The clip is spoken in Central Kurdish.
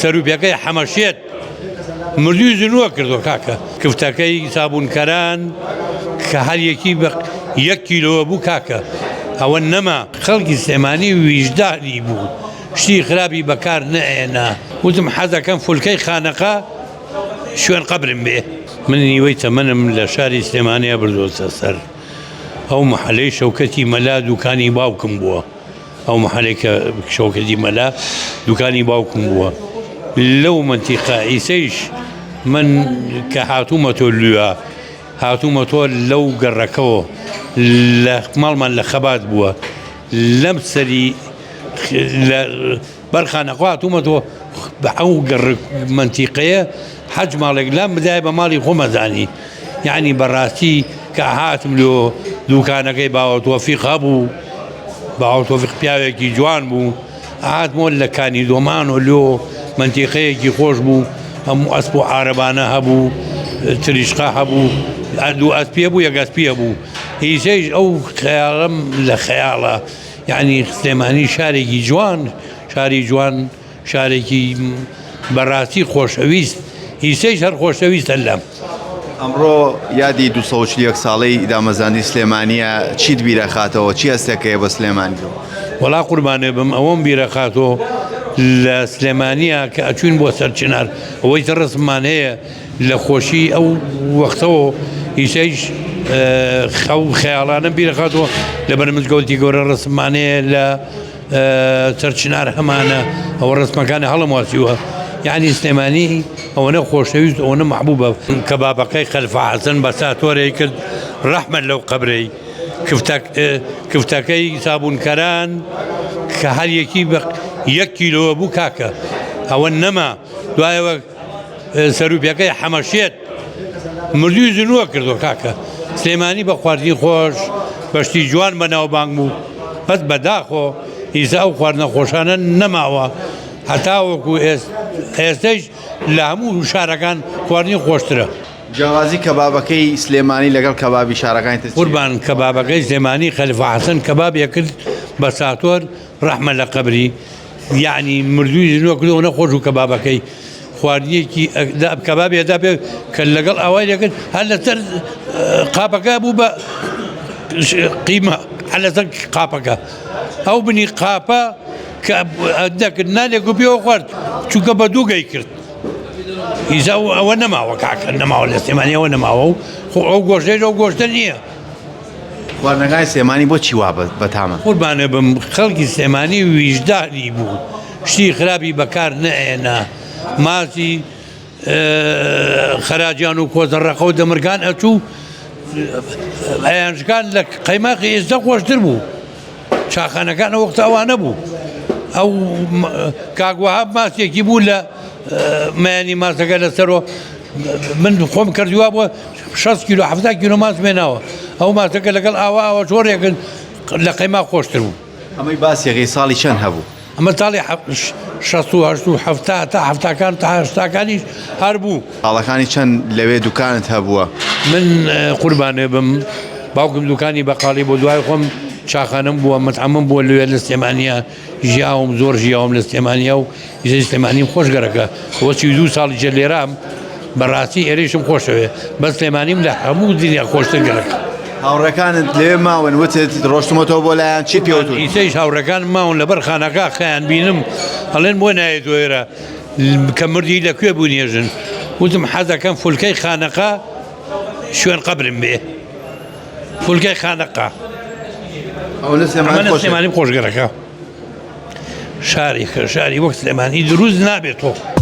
سەروپیەکەی حەمەشێت مردووی زنووە کردو کاکە کفتەکەی سابوونکەران کە هەر یەکی بە 1 کیلۆوە بوو کاکە ئەوە نەما خەڵکی سلێمانی ویژداری بوو شتی خراپی بەکار نەهێنا وتم حەزەکەم فولکەی خانەقا شوێن قەبرم بێ من نیوەی تەمەنم لە شاری سلێمانیە بردووەتە سەر ئەو مەحەلەی شەوکەتی مەلا دوکانی باوکم بووە ئەو مەحەلەی کە شەوکەتی مەلا دوکانی باوکم بووە لەو منتیقە ئیسەیش من کە هاتوومەتۆ لووە هاتوومەتۆ لەو گەڕەکەەوە لە ماڵمان لە خەبات بووە لەم سەری بەرخانەخوا هاتوومەتۆ بە ئەو گەڕ منتیقەیە حەج ماڵێک لام بدایە بە ماڵی خۆمەزانی یعنی بەڕاستی کە هاتم لۆ دوکانەکەی باوە تۆفیق هەبوو باوە تۆفیق پیاوێکی جوان بوو هاتمۆ لە کانی دۆمان و لۆ منتیقەیەکی خۆش بوو هەموو ئەسپ و عارەبانە هەبوو تریشقا هەبوو دوو ئەسپیە بوو یەک ئەسپیە بوو هیچەیش ئەو خەیاڵم لە خەیاڵە یعنی سلێمانی شارێکی جوان شاری جوان شارێکی بەڕاستی خۆشەویست هیچەیش هەر خۆشەویستە لەم ئەمڕۆ یادی 240 ساڵەی دامەزانی سلێمانیە چیت بیرەخاتەوە چی هەستەکەیە بە سلێمانی وەڵا قوربانێ بم ئەوەم بیرەخاتەوە لە سلێمانیە کە ئەچوین بۆ سەرچنار ئەوەی ڕسممان هەیە لە خۆشی ئەو وەختەوە هیچەیش خەیاڵانە بیرەخاتەوە لە بەر مزگەوتی گەورە ڕسممانەیە لە سەرچنار هەمانە ئەوە ڕسمەکانی هەڵم واسیوە یعنی سلێمانی ئەوەنە خۆشەویست ئەوەنە محبوبە کەبابەکەی خەلفە حەسەن بە ساتۆرەی کرد ڕەحمەت لەو قەبرەی کفتەکەی سابوونکەران کە هەر یەکی بە 1 کیلۆوە بوو کاکە ئەوە نەما دوایەوە سەروپیەکەی حەمەشێت مردووی زنووە کردو کاکە سلێمانی بە خواردنی خۆش بەشتی جوان بەناوبانگ بوو بەس بەداخۆ ئیسا ئەو خواردنە خۆشانە نەماوە هەتا وەکو ئێستەش لە هەموو شارەکان خواردنی خۆشترە جیاوازی کەبابەکەی سلێمانی لەگەڵ کەبابی شارەکانی تر قوربان کەبابەکەی سلێمانی خەلیفە حەسەن کەبابێک کرد بە ساتۆر ڕەحمەت لە قەبری یعنی مردووی زنووە کردەوە نەخۆش و کەبابەکەی خواردنیەکی کەبابێدا پێ کە لەگەڵ ئاوای دەکرد هەر لەسەر قاپەکە بوو بە قیمە هەر لەسەر قاپەکە ئەو بنی قاپە کە دەکرد نانێک و پێوە خوارد چونکە بە دووگەی کرد ئیزا ئەوە نەماوە کاکە نەماوە لە سلێمانیەوە نەماوە و ئەو گۆشتەی ئەو گۆشتە نییە خواردنەکانی سلێمانی بۆ چی وا بەتامە قوربانێ بم خەڵکی سلێمانی ویژداری بوو شتی خراپی بەکار نەهێنا ماسی خەراجیان و کۆزەڕەقە و دەمرگان ئەچوو ئەیانشکان لە قەیماقی ئێستا خۆشتر بوو چاخانەکان ئەو وەختە ئەوانە بوو ئەو کاگوهاب ماسێکی بوو لە مەیانی ماسەکە لەسەرەوە من خۆم کردووە بووە 6 کیلۆ 70 کیلۆ ماس مێناوە ئەو ماسەکە لەگەڵ ئاوا چۆڕێکن لە قەیماق خۆشتر بوو ئەمەی باسیەکەی ساڵی چەند هەبوو ئەمە ساڵی 1970 تا هەفتاکان تا هەشتاکانیش هەر بوو ساڵەکانی چەند لەوێ دوکانت هەبووە من قوربانێ بم باوکم دوکانی بەقاڵی بۆ دوای خۆم چاخانم بووە مەتعەمم بووە لەوێ لە سلێمانیە ژیاوم زۆر ژیاوم لە سلێمانیە و ئیزەی سلێمانیم خۆش گەرەکە وەچی 2 ساڵی جە لێرام بەڕاستی ئێرەشم خۆشەوێ بە سلێمانیم لە هەموو دنیا خۆشتر گەرەکە هاوڕەکانت لێ ماون وتت ڕۆشتمەتەوە بۆ لایەن چی پێوتون ئیسەیش هاوڕەکان ماون لەبەر خانەکە خەیان بینم هەڵێن بۆ نایێت وێرە کە مردی لەکوێ بوو نێژن وتم حەزەکەم فولکەی خانەقا شوێن قەبرم بێ فولکەی خانەقا سلێمانیم خۆشگەرەکە شاری وەک سلێمانی دروست نابێتەوە